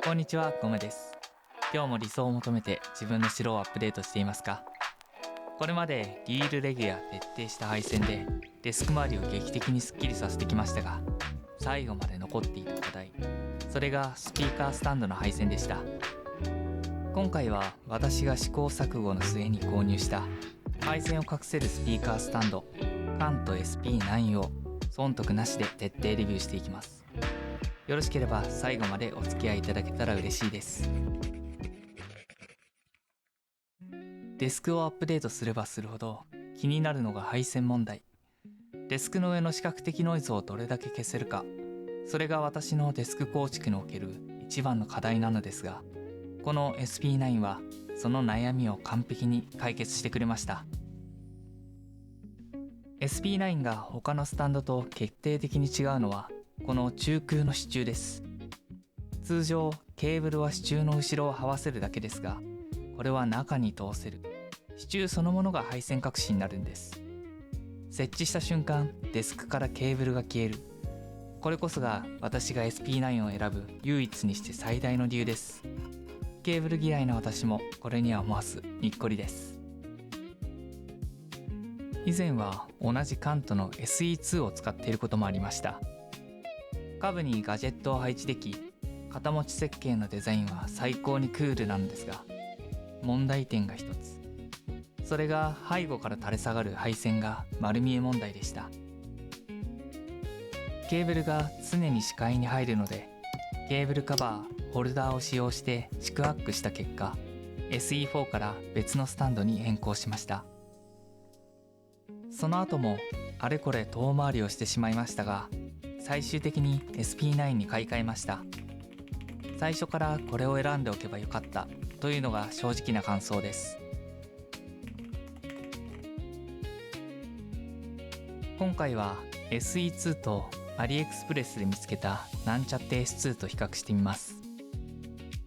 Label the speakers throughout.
Speaker 1: こんにちは、ゴメです。今日も理想を求めて自分の城をアップデートしていますか？これまでリールレグや徹底した配線でデスク周りを劇的にスッキリさせてきましたが、最後まで残っていた課題、それがスピーカースタンドの配線でした。今回は私が試行錯誤の末に購入した配線を隠せるスピーカースタンドカント SP9 を損得なしで徹底レビューしていきます。よろしければ最後までお付き合いいただけたら嬉しいです。デスクをアップデートすればするほど気になるのが配線問題。デスクの上の視覚的ノイズをどれだけ消せるか、それが私のデスク構築における一番の課題なのですが、この SP9 はその悩みを完璧に解決してくれました。 SP9 が他のスタンドと決定的に違うのはこの中空の支柱です。通常ケーブルは支柱の後ろを這わせるだけですが、これは中に通せる支柱そのものが配線隠しになるんです。設置した瞬間デスクからケーブルが消える。これこそが私が SP9 を選ぶ唯一にして最大の理由です。ケーブル嫌いな私もこれには思わずにっこりです。以前は同じカントの SE2 を使っていることもありました。下部にガジェットを配置でき、肩持ち設計のデザインは最高にクールなんですが、問題点が一つ。それが背後から垂れ下がる配線が丸見え問題でした。ケーブルが常に視界に入るので、ケーブルカバー、ホルダーを使用して四苦八苦した結果、SE4 から別のスタンドに変更しました。その後もあれこれ遠回りをしてしまいましたが、最終的に SP9 に買い替えました。最初からこれを選んでおけばよかったというのが正直な感想です。今回は SE2 とアリエクスプレスで見つけたなんちゃって S2 と比較してみます。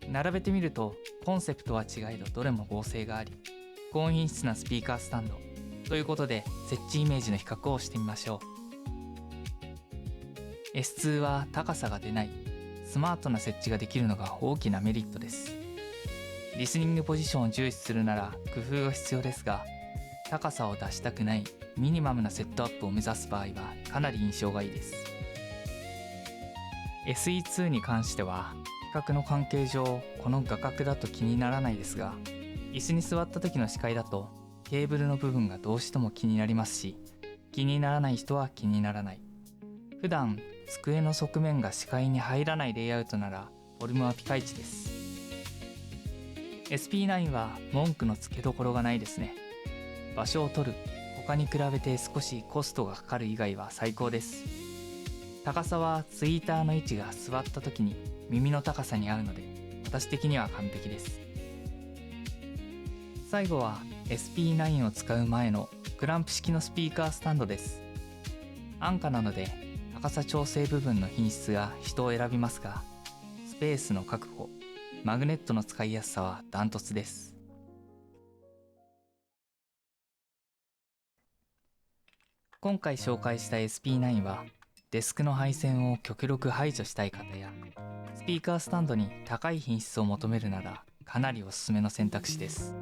Speaker 1: 並べてみるとコンセプトは違いどどれも合成があり、高品質なスピーカースタンドということで設置イメージの比較をしてみましょう。S2 は高さが出ない、スマートな設置ができるのが大きなメリットです。リスニングポジションを重視するなら工夫が必要ですが、高さを出したくないミニマムなセットアップを目指す場合はかなり印象がいいです。 SE2 に関しては比較の関係上この画角だと気にならないですが、椅子に座った時の視界だとケーブルの部分がどうしても気になりますし、気にならない人は気にならない。普段机の側面が視界に入らないレイアウトならフォルムはピカイチです。 SP9 は文句のつけどころがないですね。場所を取る、他に比べて少しコストがかかる以外は最高です。高さはツイーターの位置が座った時に耳の高さに合うので私的には完璧です。最後は SP9 を使う前のクランプ式のスピーカースタンドです。安価なので高さ調整部分の品質が人を選びますが、スペースの確保、マグネットの使いやすさはダントツです。今回紹介した SP9 はデスクの配線を極力排除したい方や、スピーカースタンドに高い品質を求めるならかなりおすすめの選択肢です。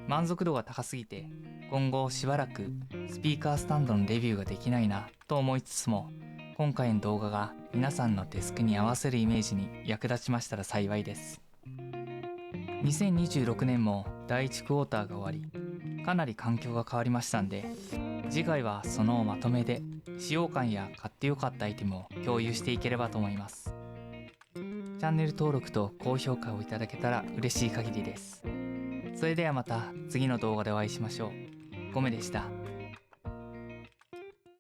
Speaker 1: 満足度が高すぎて今後しばらくスピーカースタンドのレビューができないなと思いつつも、今回の動画が皆さんのデスクに合わせるイメージに役立ちましたら幸いです。2026年も第1クォーターが終わり、かなり環境が変わりましたんで、次回はそのまとめで使用感や買ってよかったアイテムを共有していければと思います。チャンネル登録と高評価をいただけたら嬉しい限りです。それではまた次の動画でお会いしましょう。ゴメでした。